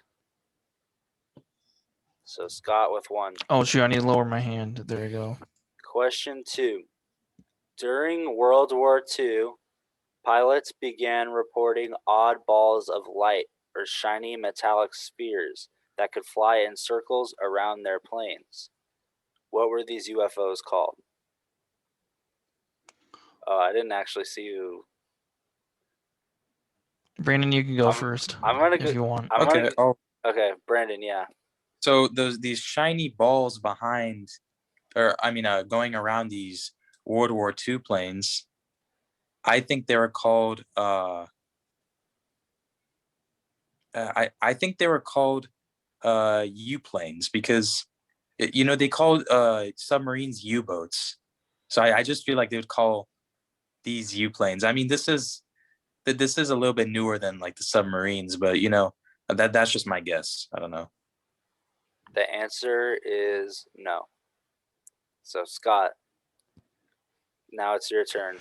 So Scott with 1. Oh, shoot, I need to lower my hand. There you go. Question 2. During World War II, pilots began reporting odd balls of light or shiny metallic spheres that could fly in circles around their planes. What were these UFOs called? Oh, I didn't actually see you. Brandon, you can go first. I'm gonna if you want. Okay, Brandon, yeah. So these shiny balls behind, going around these World War II planes, I think they were called. I think they were called U-planes, because they called submarines U-boats. So I just feel like they would call these U-planes. I mean, this is a little bit newer than like the submarines, but that's just my guess. I don't know. The answer is no. So Scott, now it's your turn.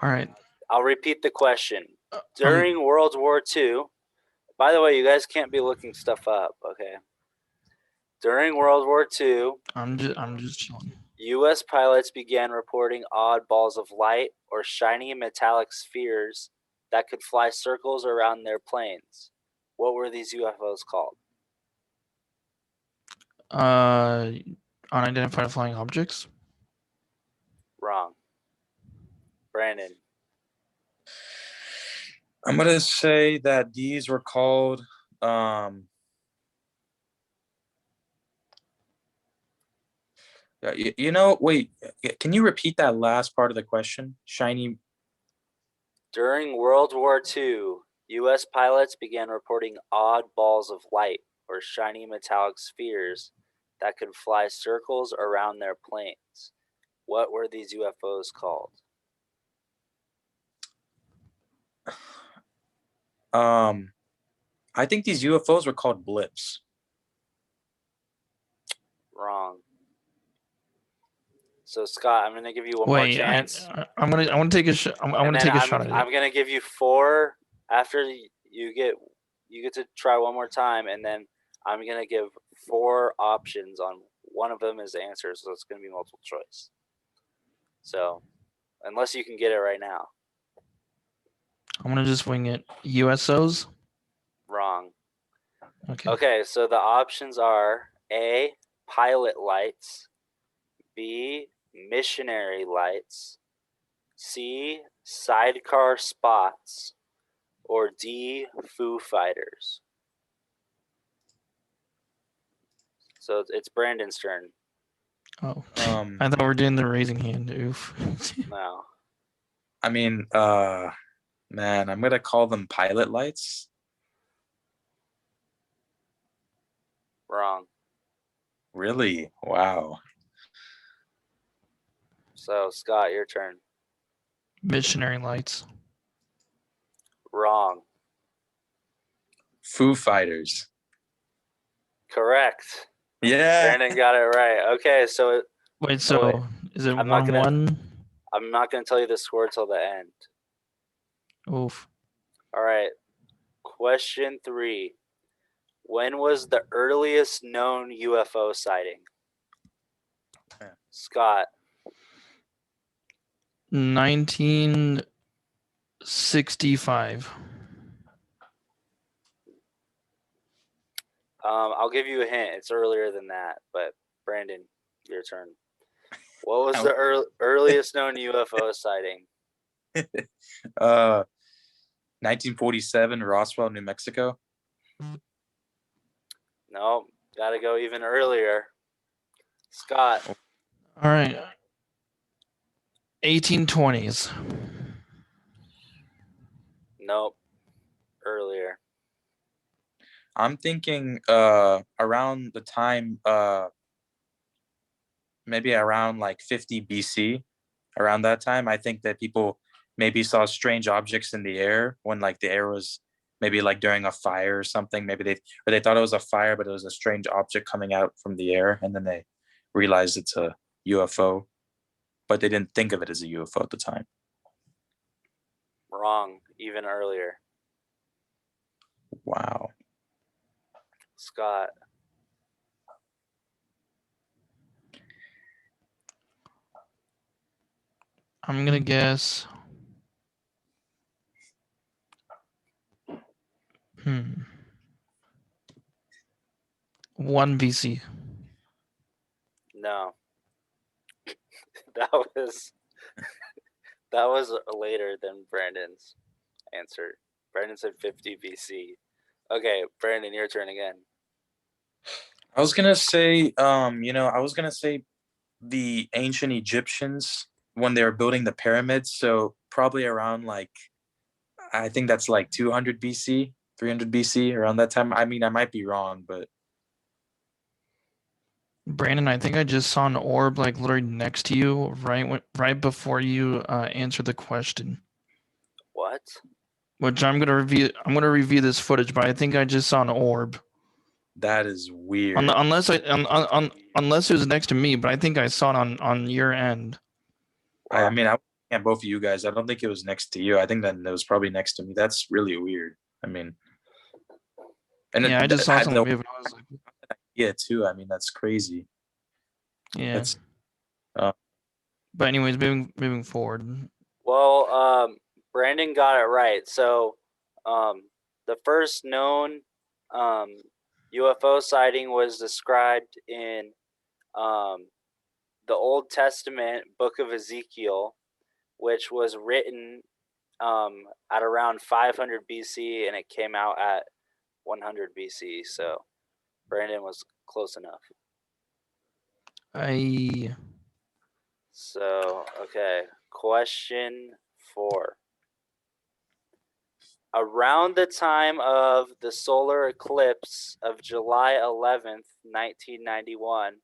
All right. I'll repeat the question. During World War II, by the way, you guys can't be looking stuff up, okay? During World War II, I'm just chilling. U.S. pilots began reporting odd balls of light or shiny metallic spheres that could fly circles around their planes. What were these UFOs called? Unidentified flying objects. Wrong. Brandon. I'm gonna say that these were called wait, can you repeat that last part of the question? Shiny. During World War II, U.S. pilots began reporting odd balls of light or shiny metallic spheres that could fly circles around their planes. What were these UFOs called? I think these UFOs were called blips. Wrong. So Scott, I'm gonna give you one more chance. I want to take a shot. I want to take a shot at it. I'm gonna give you 4 after you get to try one more time, and then I'm gonna give 4 options on one of them is the answer, so it's gonna be multiple choice. So, unless you can get it right now. I'm gonna just wing it. USOs. Wrong. Okay. Okay, so the options are A, pilot lights, B, missionary lights, C, sidecar spots, or D, Foo Fighters. So it's Brandon's turn. Oh, I thought we were doing the raising hand. Oof. No. I mean, man, I'm gonna call them pilot lights. Wrong. Really? Wow. So Scott, your turn. Missionary lights. Wrong. Foo Fighters. Correct. Yeah. Brandon got it right. Okay, so wait, so is it 1-1? I'm not gonna tell you the score till the end. Oof. All right. Question 3. When was the earliest known UFO sighting? Scott. 1965. I'll give you a hint. It's earlier than that, but Brandon, your turn. What was the earliest known UFO sighting? 1947, Roswell, New Mexico. No, gotta go even earlier. Scott. All right. 1820s. Nope. Earlier. I'm thinking around the time maybe around like 50 BC. Around that time, I think that people maybe saw strange objects in the air when like the air was maybe like during a fire or something. Maybe they thought it was a fire, but it was a strange object coming out from the air, and then they realized it's a UFO, but they didn't think of it as a UFO at the time. Wrong. Even earlier. Wow. Scott. I'm gonna guess. 1 BC. No. that was later than Brandon's answer. Brandon said 50 BC. Okay, Brandon, your turn again. I was gonna say, I was gonna say the ancient Egyptians when they were building the pyramids. So probably around like, I think that's like 200 BC, 300 BC, around that time. I mean, I might be wrong, but. Brandon, I think I just saw an orb like literally next to you, right before you answered the question. What? Which I'm gonna review. I'm gonna review this footage, but I think I just saw an orb. That is weird. Unless it was next to me, but I think I saw it on your end. I mean, I can't both of you guys. I don't think it was next to you. I think that it was probably next to me. That's really weird. I mean, and yeah, I just saw something. I was like, yeah, too. I mean, that's crazy. Yeah. That's, but anyways, moving forward. Well, Brandon got it right. So, the first known UFO sighting was described in the Old Testament book of Ezekiel, which was written at around 500 BC, and it came out at 100 BC. So Brandon was close enough. So, okay. Question 4. Around the time of the solar eclipse of July 11th, 1991,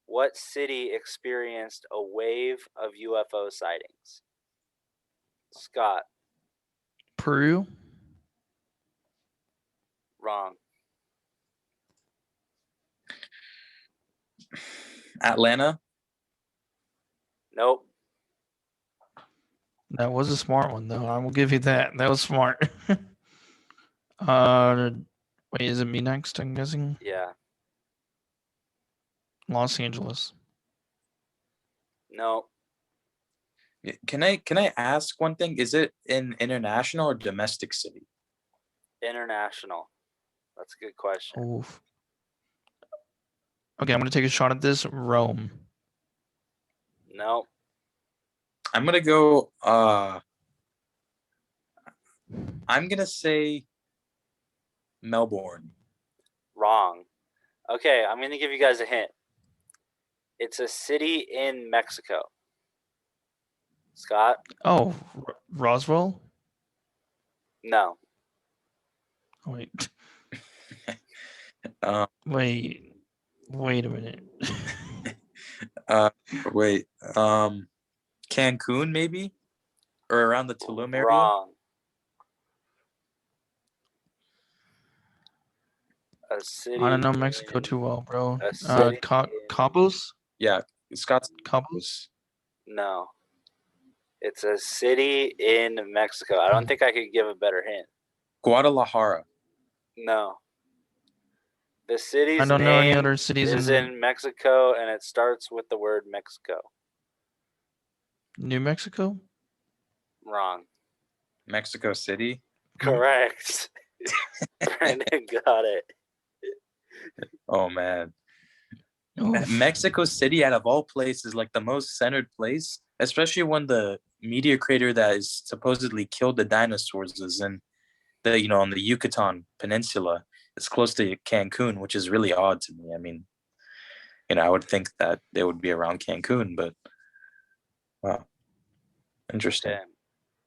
what city experienced a wave of UFO sightings? Scott. Peru. Wrong. Atlanta. Nope. That was a smart one, though. I will give you that. That was smart. Wait, is it me next? I'm guessing. Yeah. Los Angeles. No. Can I ask one thing? Is it an international or domestic city? International. That's a good question. Oof. Okay, I'm gonna take a shot at this. Rome. No. I'm gonna go. I'm gonna say Melbourne. Wrong. Okay, I'm gonna give you guys a hint. It's a city in Mexico. Scott? Oh, Roswell? No. Wait. Wait a minute. Wait. Cancun, maybe? Or around the Tulum area? Wrong. A city. I don't know Mexico too well, bro. A city Cabos? Yeah, Scott's Cabos? No. It's a city in Mexico. I don't think I could give a better hint. Guadalajara. No. The city's I don't know any name other cities is in Mexico, and it starts with the word Mexico. New Mexico? Wrong. Mexico City? Correct. Brandon got it. Oh, man. Oof. Mexico City, out of all places, like the most centered place, especially when the meteor crater that is supposedly killed the dinosaurs is in the, on the Yucatan Peninsula. It's close to Cancun, which is really odd to me. I mean, I would think that they would be around Cancun, but wow. Interesting. Okay.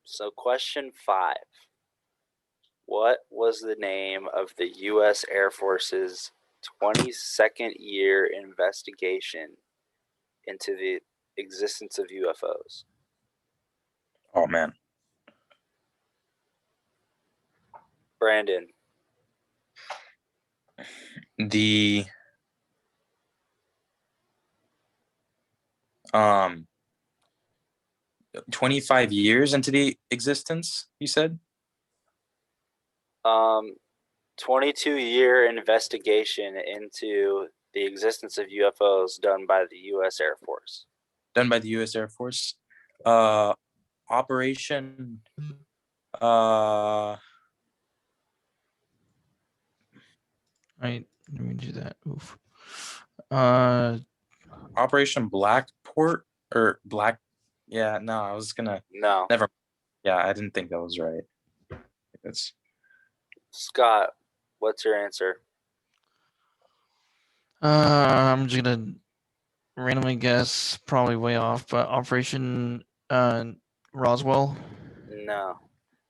So question 5. What was the name of the U.S. Air Force's 22nd year investigation into the existence of UFOs? Oh, man. Brandon. The 25 years into the existence, you said? 22-year investigation into the existence of UFOs done by the U.S. Air Force. Done by the U.S. Air Force. Operation. Right, let me do that. Oof. Operation Blackport or Black. Yeah, no, I was gonna. No. Never. Yeah, I didn't think that was right. It's Scott, what's your answer? I'm just gonna randomly guess, probably way off, but Operation Roswell. No.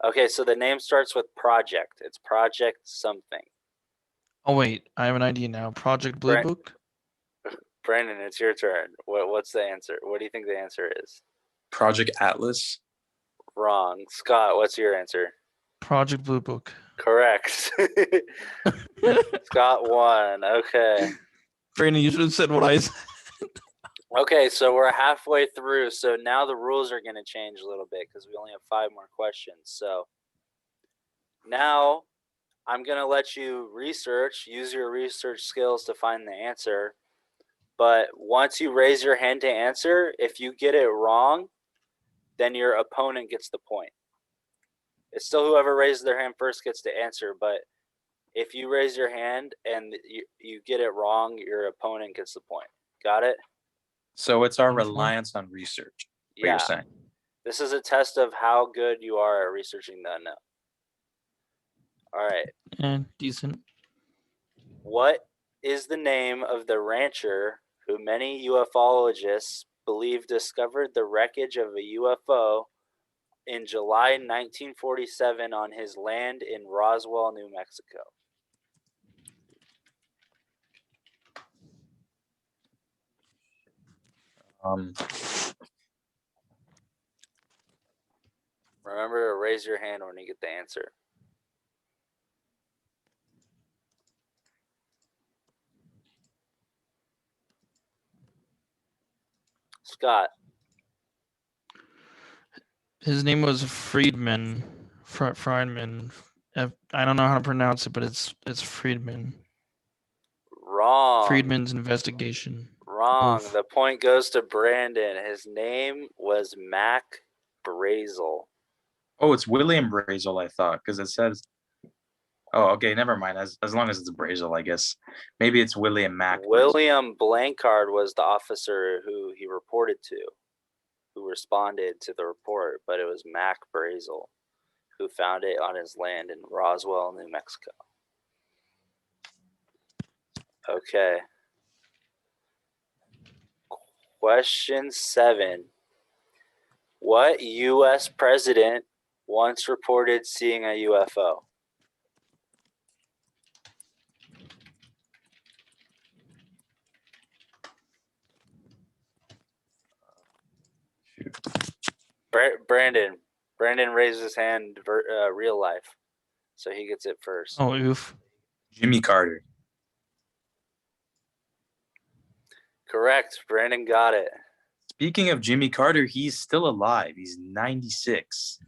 Okay, so the name starts with Project. It's Project something. Oh wait, I have an idea now. Project Blue Book. Brandon, it's your turn. What's the answer? What do you think the answer is? Project Atlas. Wrong. Scott, what's your answer? Project Blue Book. Correct. Scott won. Okay. Brandon, you should have said what I said. Okay, so we're halfway through. So now the rules are going to change a little bit because we only have 5 more questions. So now I'm going to let you use your research skills to find the answer. But once you raise your hand to answer, if you get it wrong, then your opponent gets the point. It's still whoever raises their hand first gets to answer, but if you raise your hand and you get it wrong, your opponent gets the point. Got it? So it's our reliance on research. What you're saying. This is a test of how good you are at researching the unknown. All right. And decent. What is the name of the rancher who many ufologists believe discovered the wreckage of a UFO in July 1947 on his land in Roswell, New Mexico? Remember to raise your hand when you get the answer. Scott. His name was Friedman. Friedman. I don't know how to pronounce it, but it's Friedman. Wrong. Friedman's Investigation. Wrong. Oof. The point goes to Brandon. His name was Mac Brazel. Oh, it's William Brazel, I thought, because it says. Oh, okay, never mind. As long as it's Brazel, I guess. Maybe it's William Mac. William Blancard was the officer who he reported to, who responded to the report, but it was Mac Brazel who found it on his land in Roswell, New Mexico. Okay. Question 7. What U.S. president once reported seeing a UFO? Brandon raised his hand real life, so he gets it first. Oh, oof. Jimmy Carter. Correct. Brandon got it. Speaking of Jimmy Carter, he's still alive. He's 96.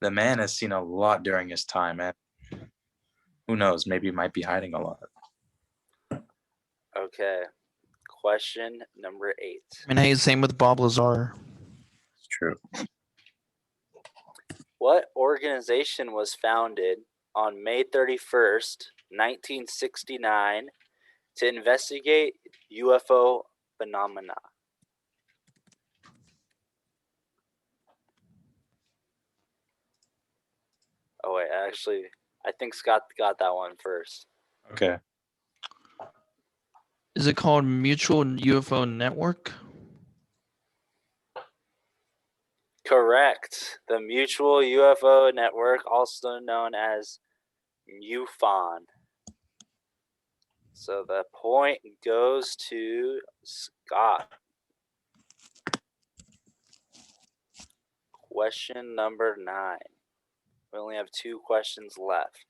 The man has seen a lot during his time, and who knows, maybe he might be hiding a lot. Okay. Question number 8. And hey, same with Bob Lazar. It's true. What organization was founded on May 31st, 1969 to investigate UFO phenomena? Oh, wait, actually, I think Scott got that one first. Okay. Is it called Mutual UFO Network? Correct. The Mutual UFO Network, also known as MUFON. So the point goes to Scott. Question number 9. We only have 2 questions left.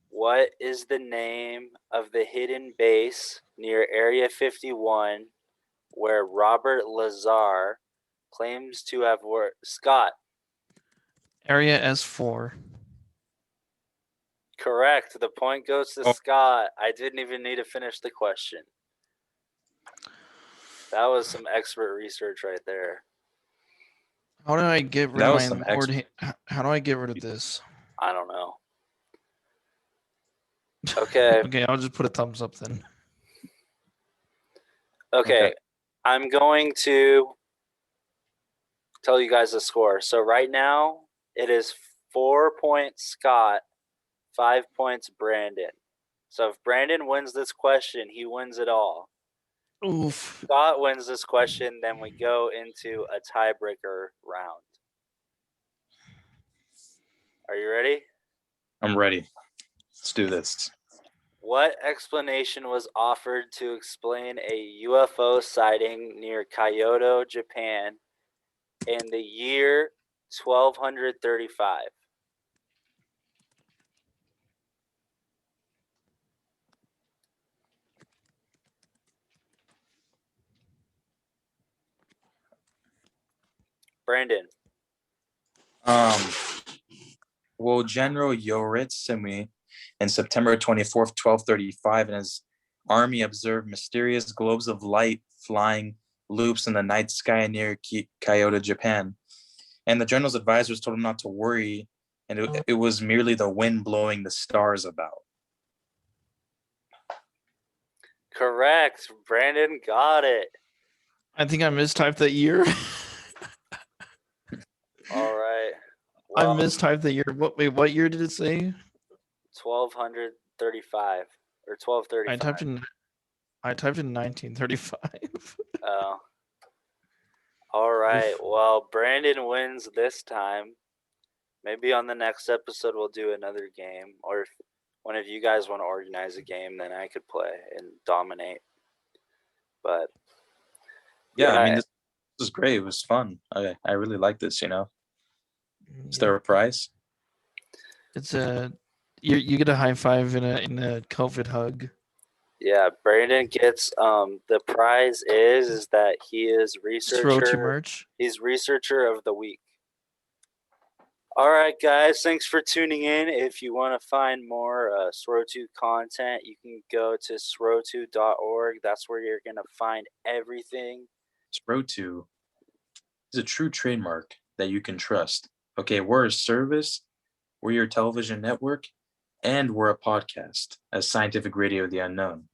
What is the name of the hidden base near Area 51 where Robert Lazar claims to have worked? Scott. Area S4. Correct. The point goes to Scott. I didn't even need to finish the question. That was some expert research right there. How do I get rid of my Lord? How do I get rid of this? I don't know. Okay. Okay, I'll just put a thumbs up then. Okay. I'm going to tell you guys the score. So right now, it is 4 points Scott, 5 points Brandon. So if Brandon wins this question, he wins it all. Oof. Scott wins this question, then we go into a tiebreaker round. Are you ready? I'm ready. Let's do this. What explanation was offered to explain a UFO sighting near Kyoto, Japan in the year 1235? Brandon. Well, General Yoritsumi in September 24th, 1235, and his army observed mysterious globes of light flying loops in the night sky near Kyoto, Japan. And the general's advisors told him not to worry, and it was merely the wind blowing the stars about. Correct. Brandon got it. I think I mistyped that year. All right. I mistyped the year. What year did it say? 1235 or 1235. I typed in 1935. Oh. All right. Well, Brandon wins this time. Maybe on the next episode we'll do another game, or if one of you guys want to organize a game, then I could play and dominate. But yeah, I mean, this was great. It was fun. I really like this. Is there a prize? It's you get a high five in a COVID hug. Yeah, Brandon gets the prize is that he is researcher. Merch. He's researcher of the week. All right, guys, thanks for tuning in. If you want to find more Srotu content, you can go to srotu.org. That's where you're going to find everything. Srotu is a true trademark that you can trust. Okay, we're a service, we're your television network, and we're a podcast as Scientific Radio of the Unknown.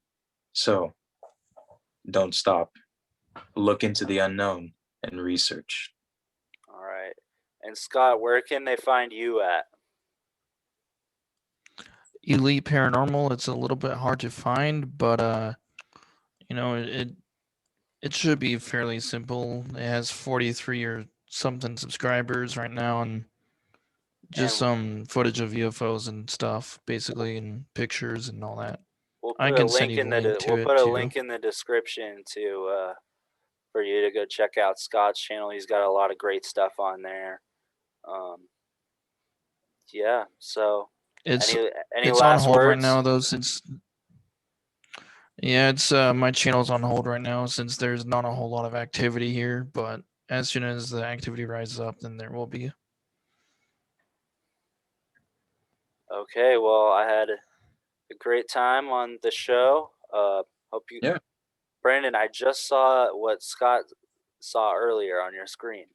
So, don't stop. Look into the unknown and research. All right. And Scott, where can they find you at? Elite Paranormal. It's a little bit hard to find, but it should be fairly simple. It has 43 or something subscribers right now, and just some footage of UFOs and stuff, basically, and pictures and all that. We'll put a link in the description for you to go check out Scott's channel. He's got a lot of great stuff on there. Yeah, so it's any it's last on hold words? right now, though, since it's my channel's on hold right now since there's not a whole lot of activity here, but as soon as the activity rises up, then there will be. Okay, well, I had a great time on the show. Hope you. Yeah. Brandon, I just saw what Scott saw earlier on your screen.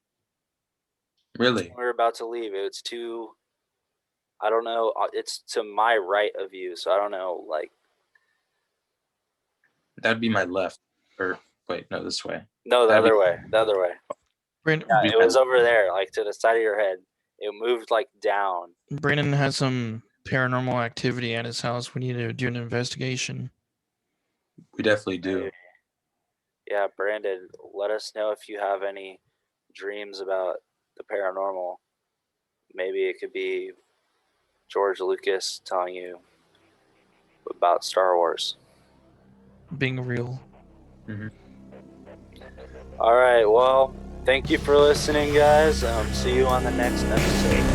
Really? We were about to leave. It's I don't know. It's to my right of you, so I don't know. That'd be my left. Or wait, no, this way. No, the other way. The other way. Brandon, yeah, it was over there, to the side of your head. It moved down. Brandon has some paranormal activity at his house. We need to do an investigation. We definitely do. Yeah, Brandon, let us know if you have any dreams about the paranormal. Maybe it could be George Lucas telling you about Star Wars. Being real. Mm-hmm. All right, well, thank you for listening, guys. See you on the next episode.